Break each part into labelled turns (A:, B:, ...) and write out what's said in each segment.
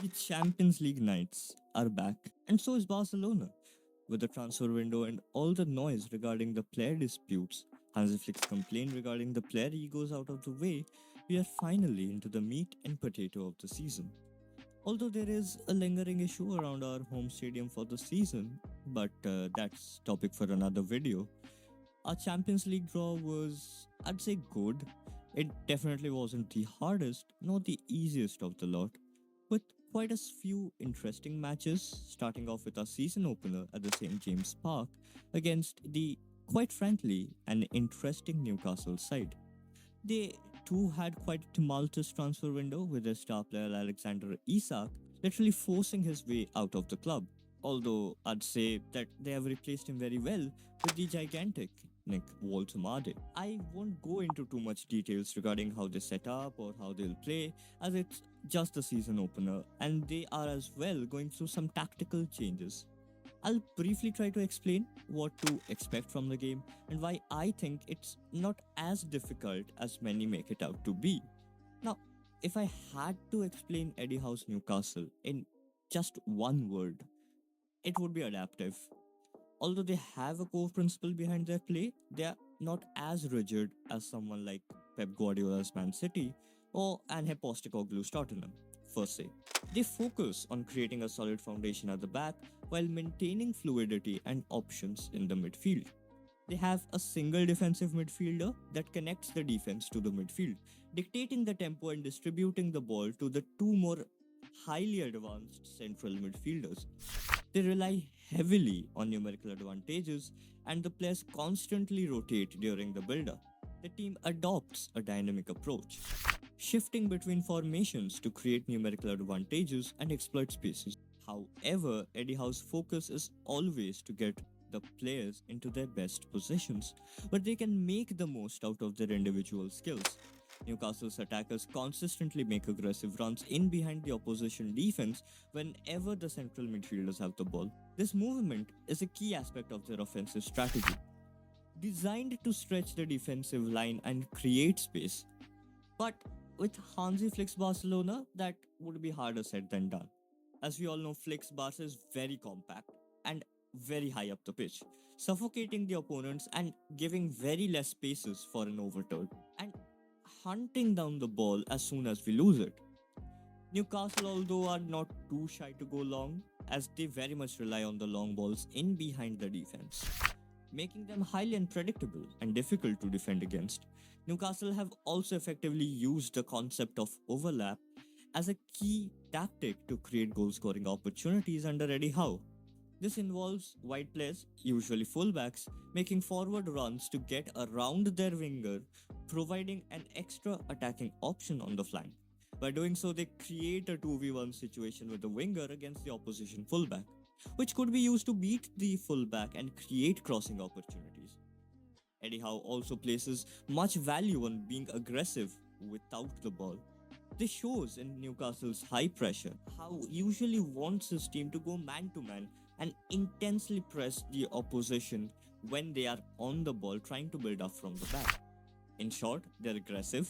A: The Champions League nights are back, and so is Barcelona. With the transfer window and all the noise regarding the player disputes, Hansi Flick's complaint regarding the player egos out of the way, we are finally into the meat and potato of the season. Although there is a lingering issue around our home stadium for the season, but that's topic for another video. Our Champions League draw was, I'd say, good. It definitely wasn't the hardest, nor the easiest of the lot, with quite a few interesting matches, starting off with our season opener at the St. James Park against the, quite frankly, an interesting Newcastle side. They too had quite a tumultuous transfer window with their star player Alexander Isak literally forcing his way out of the club. Although I'd say that they have replaced him very well with the gigantic Nick Woltemade. I won't go into too much details regarding how they set up or how they'll play, as it's just the season opener, and they are as well going through some tactical changes. I'll briefly try to explain what to expect from the game and why I think it's not as difficult as many make it out to be. Now, if I had to explain Eddie Howe's Newcastle in just one word, it would be adaptive. Although they have a core principle behind their play, they are not as rigid as someone like Pep Guardiola's Man City or Ange Postecoglou's Tottenham, per se. They focus on creating a solid foundation at the back while maintaining fluidity and options in the midfield. They have a single defensive midfielder that connects the defense to the midfield, dictating the tempo and distributing the ball to the two more highly advanced central midfielders. They rely heavily on numerical advantages, and the players constantly rotate during the build up. The team adopts a dynamic approach, shifting between formations to create numerical advantages and exploit spaces. However, Eddie Howe's focus is always to get the players into their best positions, but they can make the most out of their individual skills. Newcastle's attackers consistently make aggressive runs in behind the opposition defense whenever the central midfielders have the ball. This movement is a key aspect of their offensive strategy, designed to stretch the defensive line and create space. But with Hansi Flick's Barcelona, that would be harder said than done. As we all know, Flick's Barca is very compact and very high up the pitch, suffocating the opponents and giving very less spaces for an overturn, and hunting down the ball as soon as we lose it. Newcastle, although, are not too shy to go long, as they very much rely on the long balls in behind the defense, making them highly unpredictable and difficult to defend against. Newcastle have also effectively used the concept of overlap as a key tactic to create goal scoring opportunities under Eddie Howe. This involves wide players, usually fullbacks, making forward runs to get around their winger, providing an extra attacking option on the flank. By doing so, they create a 2v1 situation with the winger against the opposition fullback, which could be used to beat the fullback and create crossing opportunities. Eddie Howe also places much value on being aggressive without the ball. This shows in Newcastle's high pressure. Howe usually wants his team to go man to man and intensely press the opposition when they are on the ball trying to build up from the back. In short, they're aggressive,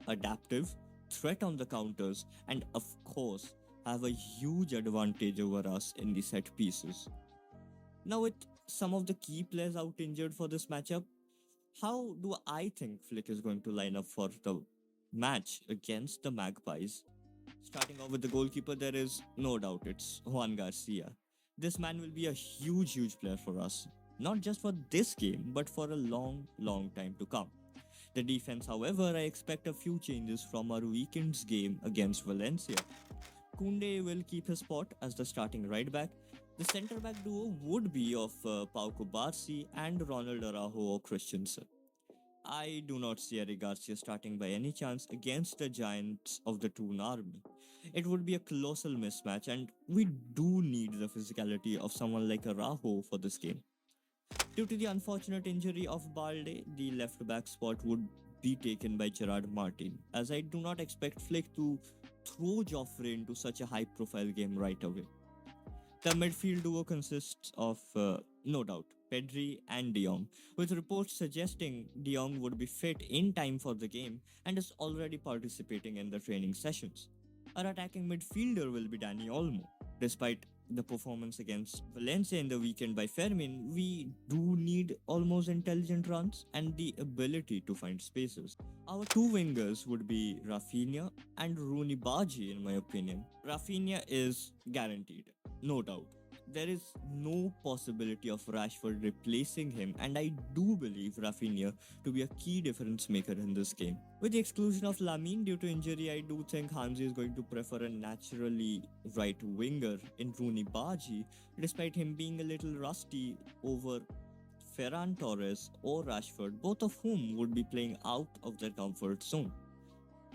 A: adaptive, threat on the counters, and of course, have a huge advantage over us in the set pieces. Now, with some of the key players out injured for this matchup, how do I think Flick is going to line up for the match against the Magpies? Starting off with the goalkeeper, there is no doubt it's Juan Garcia. This man will be a huge player for us, not just for this game, but for a long time to come. The defense, however, I expect a few changes from our weekend's game against Valencia. Koundé will keep his spot as the starting right back. The centre back duo would be of Pau Cubarsí and Ronald Araújo or Christensen. I do not see Eric Garcia starting by any chance against the giants of the Toon army. It would be a colossal mismatch, and we do need the physicality of someone like Araújo for this game. Due to the unfortunate injury of Balde, the left back spot would be taken by Gerard Martin, as I do not expect Flick to throw Joffrey into such a high profile game right away. The midfield duo consists of, no doubt, Pedri and Jong, with reports suggesting Jong would be fit in time for the game and is already participating in the training sessions. Our attacking midfielder will be Dani Olmo. Despite the performance against Valencia in the weekend by Fermin, we do need Olmo's intelligent runs and the ability to find spaces. Our two wingers would be Raphinha and Rooney Baji, in my opinion. Raphinha is guaranteed, no doubt. There is no possibility of Rashford replacing him, and I do believe Raphinha to be a key difference maker in this game. With the exclusion of Lamine due to injury, I do think Hansi is going to prefer a naturally right winger in Rooney Baji, despite him being a little rusty over Ferran Torres or Rashford, both of whom would be playing out of their comfort zone.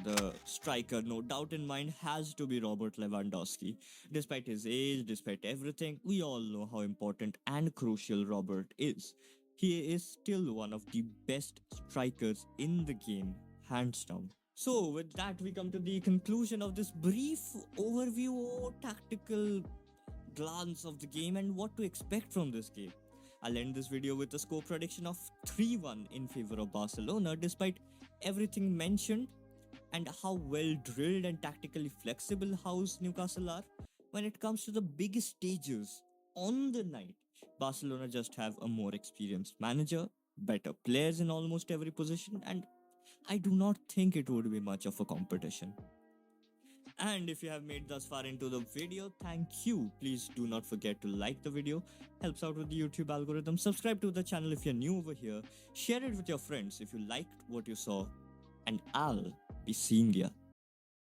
A: The striker, no doubt in mind, has to be Robert Lewandowski. Despite his age, despite everything, we all know how important and crucial Robert is. He is still one of the best strikers in the game, hands down. So, with that, we come to the conclusion of this brief overview or tactical glance of the game and what to expect from this game. I'll end this video with a score prediction of 3-1 in favor of Barcelona, despite everything mentioned and how well drilled and tactically flexible Howe's Newcastle are. When it comes to the biggest stages on the night, Barcelona just have a more experienced manager, better players in almost every position, and I do not think it would be much of a competition. And if you have made thus far into the video, thank you. Please do not forget to like the video, helps out with the YouTube algorithm. Subscribe to the channel if you're new over here. Share it with your friends if you liked what you saw. And I'll be seeing ya.